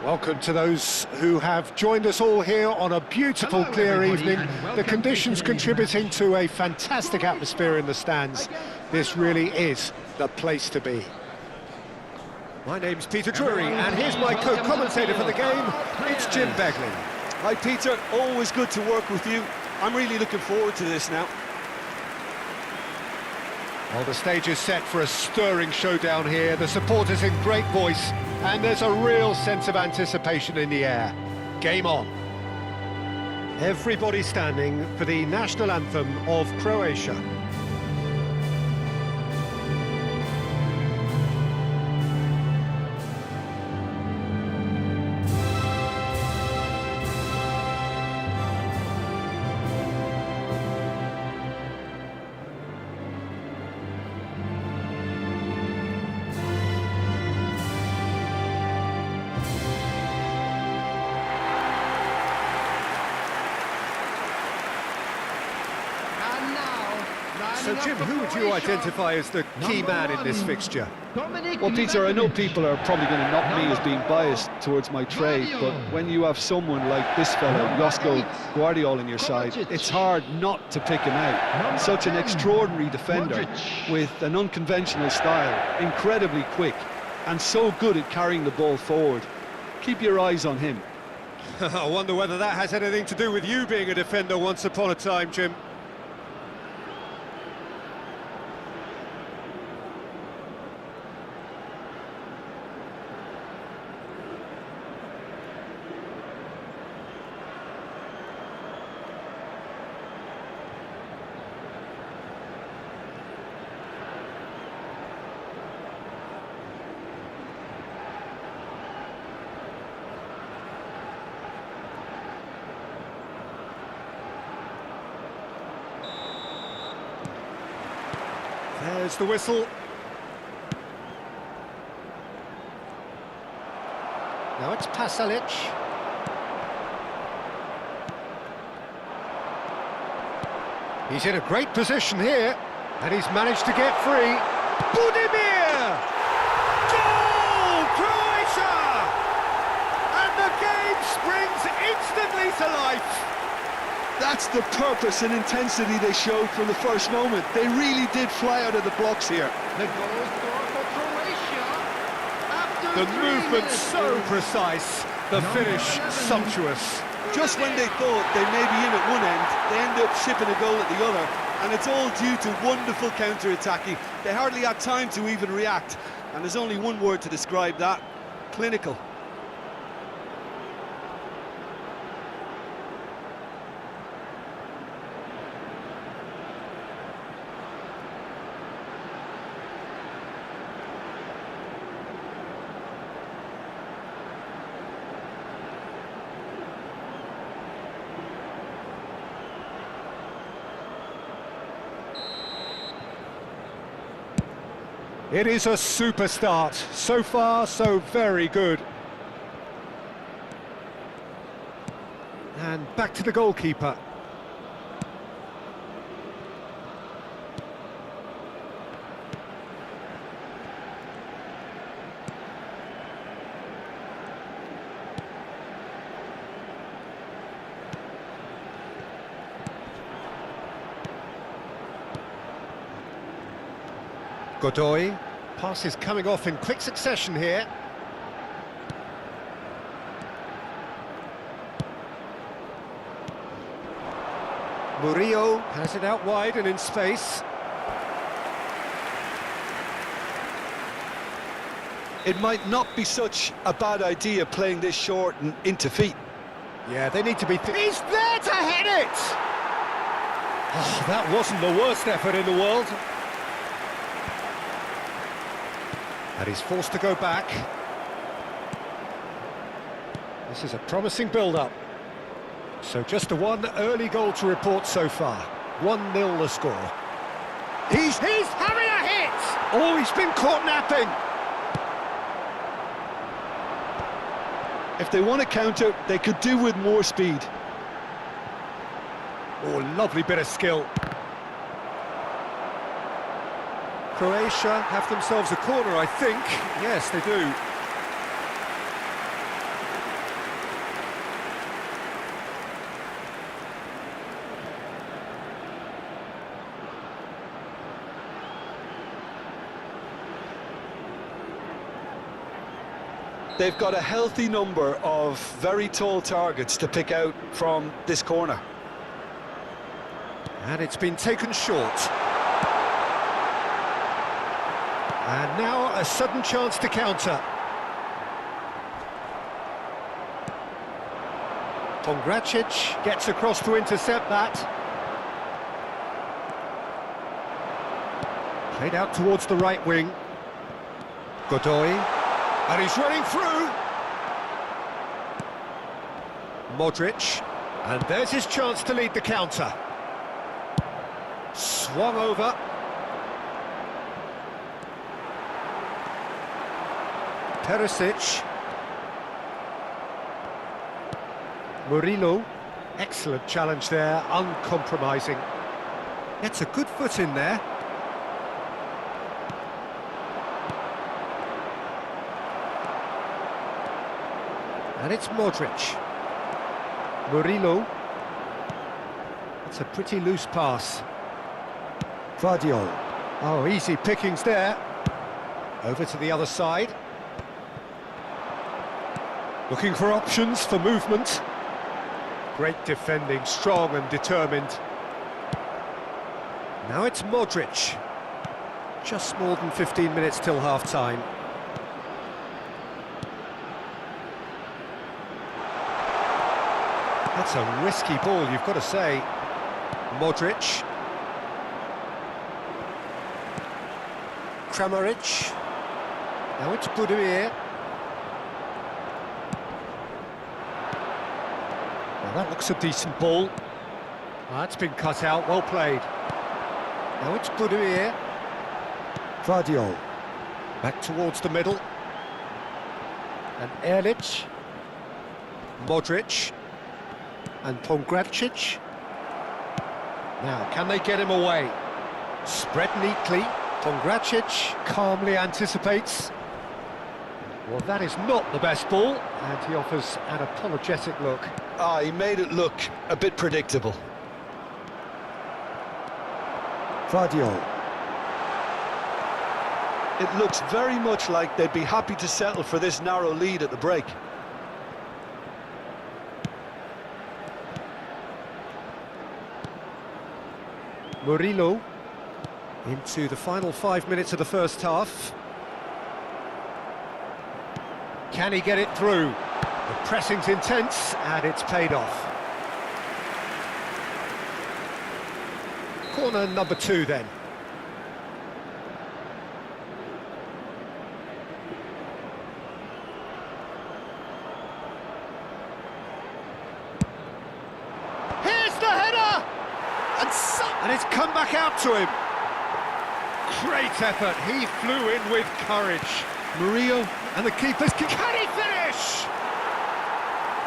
Welcome to those who have joined us all here on a beautiful, clear evening. The conditions contributing to a fantastic atmosphere in the stands. This really is the place to be. My name's Peter Drury, and here's my co-commentator for the game. It's Jim Begley. Hi Peter, always good to work with you. I'm really looking forward to this now. Well, the stage is set for a stirring showdown here. The supporters in great voice, and there's a real sense of anticipation in the air. Game on. Everybody standing for the national anthem of Croatia. So, Jim, who would you identify as the key man in this fixture? Well, Peter, I know people are probably going to knock me as being biased towards my trade, but when you have someone like this fellow, Josko Guardiola, on your side, it's hard not to pick him out. Such an extraordinary defender with an unconventional style, incredibly quick, and so good at carrying the ball forward. Keep your eyes on him. I wonder whether that has anything to do with you being a defender once upon a time, Jim. There's the whistle. Now it's Pasalic. He's in a great position here, and he's managed to get free. Budimir! Goal! Croatia! And the game springs instantly to life. That's the purpose and intensity they showed from the first moment. They really did fly out of the blocks here. The goal scorer for Croatia after The movement so precise, the finish sumptuous. Just when they thought they may be in at one end, they end up shipping a goal at the other, and it's all due to wonderful counter-attacking. They hardly had time to even react, and there's only one word to describe that: clinical. It is a super start. So far, so very good. And back to the goalkeeper. Godoy. Pass is coming off in quick succession here. Murillo has it out wide and in space. It might not be such a bad idea playing this short and into feet. Yeah, they need to be... He's there to head it! Oh, that wasn't the worst effort in the world. And he's forced to go back. This is a promising build-up. So just the one early goal to report so far. 1-0 the score. He's having a hit! Oh, he's been caught napping! If they want to counter, they could do with more speed. Oh, lovely bit of skill. Croatia have themselves a corner, I think. Yes, they do. They've got a healthy number of very tall targets to pick out from this corner. And it's been taken short. And now a sudden chance to counter. Pongracic gets across to intercept that. Played out towards the right wing. Godoy. And he's running through. Modric. And there's his chance to lead the counter. Swung over. Perisic. Murillo, excellent challenge there, uncompromising. Gets a good foot in there. And it's Modric. Murillo. It's a pretty loose pass. Vardiol. Oh, easy pickings there. Over to the other side. Looking for options for movement. Great defending, strong and determined. Now it's Modric. Just more than 15 minutes till half-time. That's a risky ball, you've got to say. Modric. Kramaric. Now it's Boudouir. That looks a decent ball. That's been cut out, well played. Now it's Boudouir. Vardiol. Back towards the middle. And Erlich. Modric. And Pongracic. Now, can they get him away? Spread neatly. Pongracic calmly anticipates. Well, that is not the best ball, and he offers an apologetic look. Ah, he made it look a bit predictable. Vardiol. It looks very much like they'd be happy to settle for this narrow lead at the break. Murillo into the final 5 minutes of the first half. Can he get it through? The pressing's intense, and it's paid off. Corner number 2, then. Here's the header! And it's come back out to him. Great effort. He flew in with courage. Murillo. And the keeper's... Can he finish?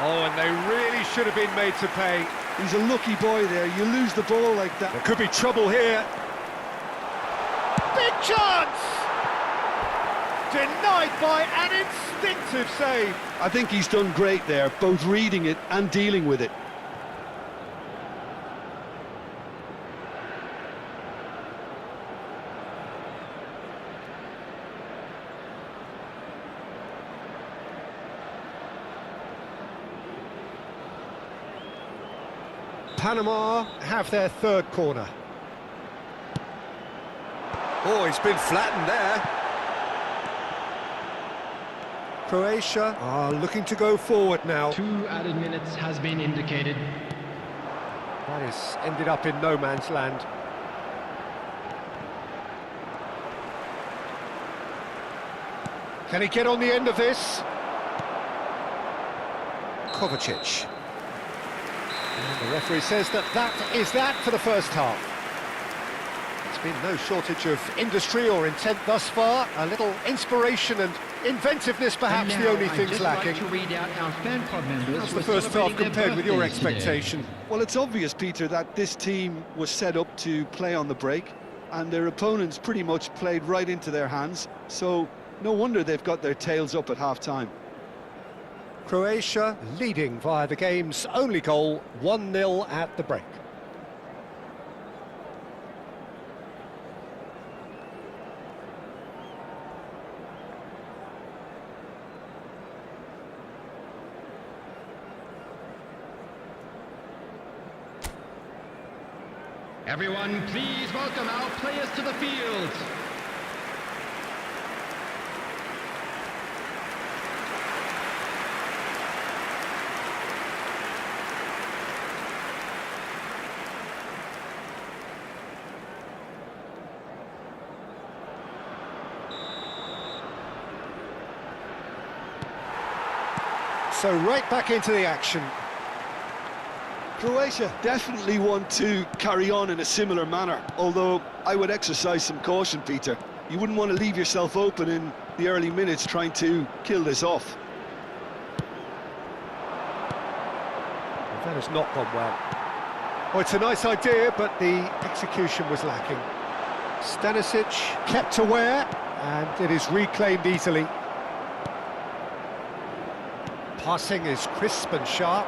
Oh, and they really should have been made to pay. He's a lucky boy there. You lose the ball like that. There could be trouble here. Big chance! Denied by an instinctive save. I think he's done great there, both reading it and dealing with it. Panama have their third corner. Oh, he's been flattened there. Croatia are looking to go forward now. 2 added minutes has been indicated. That has ended up in no man's land. Can he get on the end of this? Kovacic. And the referee says that is that for the first half. It's been no shortage of industry or intent thus far. A little inspiration and inventiveness, perhaps the only things lacking. How's the first half compared with your expectation? Well, it's obvious, Peter, that this team was set up to play on the break, and their opponents pretty much played right into their hands, so no wonder they've got their tails up at half-time. Croatia leading via the game's only goal, 1-0 at the break. Everyone, please welcome our players to the field. So right back into the action. Croatia definitely want to carry on in a similar manner, although I would exercise some caution, Peter. You wouldn't want to leave yourself open in the early minutes trying to kill this off. Well, that has not gone well. Oh, it's a nice idea, but the execution was lacking. Stanisic kept aware, and it is reclaimed easily. Passing is crisp and sharp.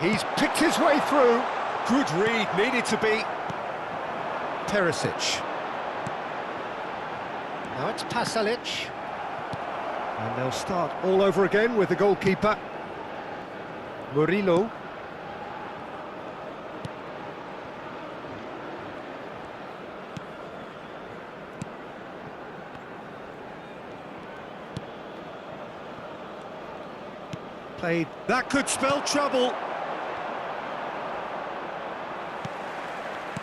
He's picked his way through. Good read, needed to be. Perisic. Now it's Pasalic. And they'll start all over again with the goalkeeper. Murillo. Played. That could spell trouble.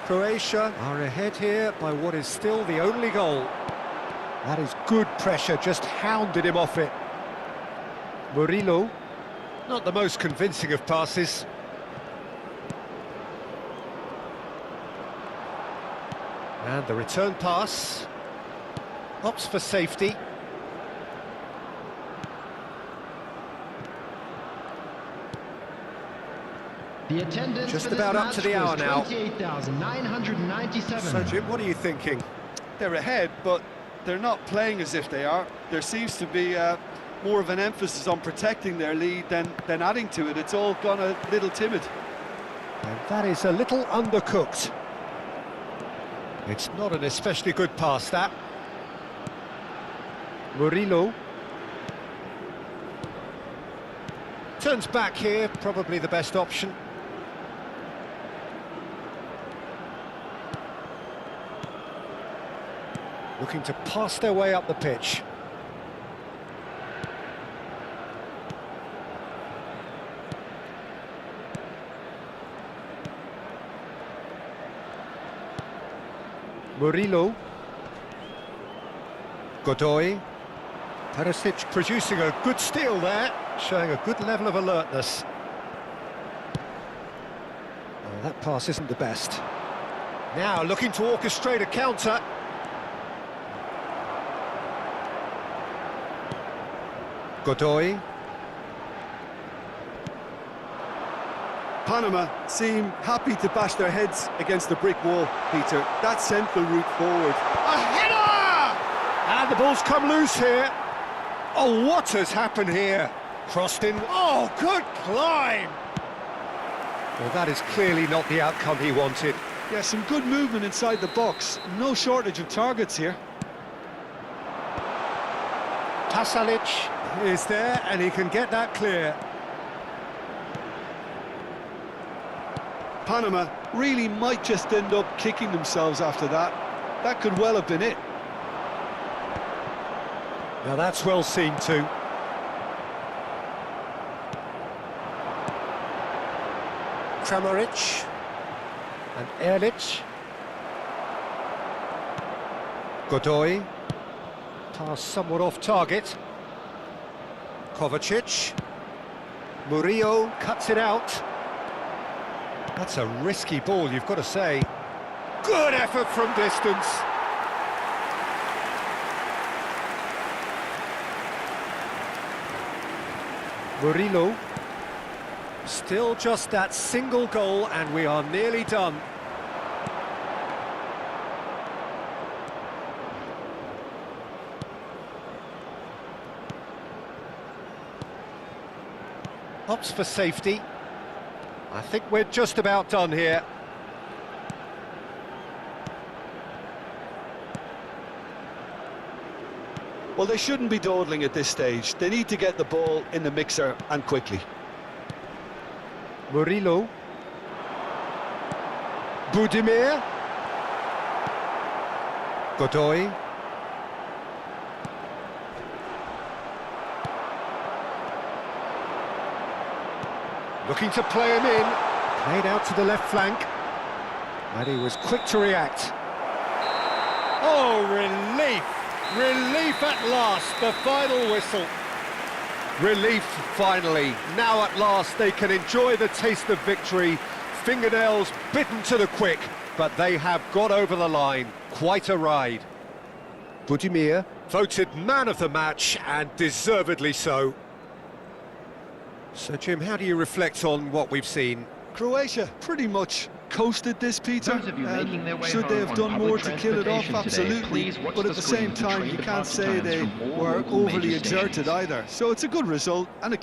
Croatia are ahead here by what is still the only goal. That is good pressure, just hounded him off it. Murillo. Not the most convincing of passes. And the return pass. Opts for safety. The attendance Just for this about up to match the hour was now. 28,997. So, Jim, what are you thinking? They're ahead, but they're not playing as if they are. There seems to be more of an emphasis on protecting their lead than adding to it. It's all gone a little timid. And that is a little undercooked. It's not an especially good pass, that. Murillo. Turns back here, probably the best option. Looking to pass their way up the pitch. Murillo. Godoy. Perisic producing a good steal there, showing a good level of alertness. Oh, that pass isn't the best. Now looking to orchestrate a counter. Godoy. Panama seem happy to bash their heads against the brick wall, Peter. That central route forward. A header! And the ball's come loose here. Oh, what has happened here? Crossed in. Oh, good climb! Well, that is clearly not the outcome he wanted. Yeah, some good movement inside the box. No shortage of targets here. Pasalic is there, and he can get that clear. Panama really might just end up kicking themselves after that. That could well have been it. Now that's well seen too. Kramaric and Erlich. Godoy. Pass somewhat off target. Kovacic. Murillo cuts it out. That's a risky ball, you've got to say. Good effort from distance. Murillo. Still just that single goal, and we are nearly done. Opts for safety. I think we're just about done here. Well, they shouldn't be dawdling at this stage. They need to get the ball in the mixer and quickly. Murillo. Budimir. Godoy. Looking to play him in. Played out to the left flank. And he was quick to react. Oh, relief! Relief at last, the final whistle. Relief, finally. Now at last they can enjoy the taste of victory. Fingernails bitten to the quick, but they have got over the line. Quite a ride. Budimir, voted man of the match, and deservedly so. So, Jim, how do you reflect on what we've seen? Croatia pretty much coasted this, Peter. Those of you making their way Should they home have on done more public to kill it off? transportation today, Absolutely. please watch But the at the screen same for time, train you can't departure say times they from all were local overly major exerted stations. either. So it's a good result and a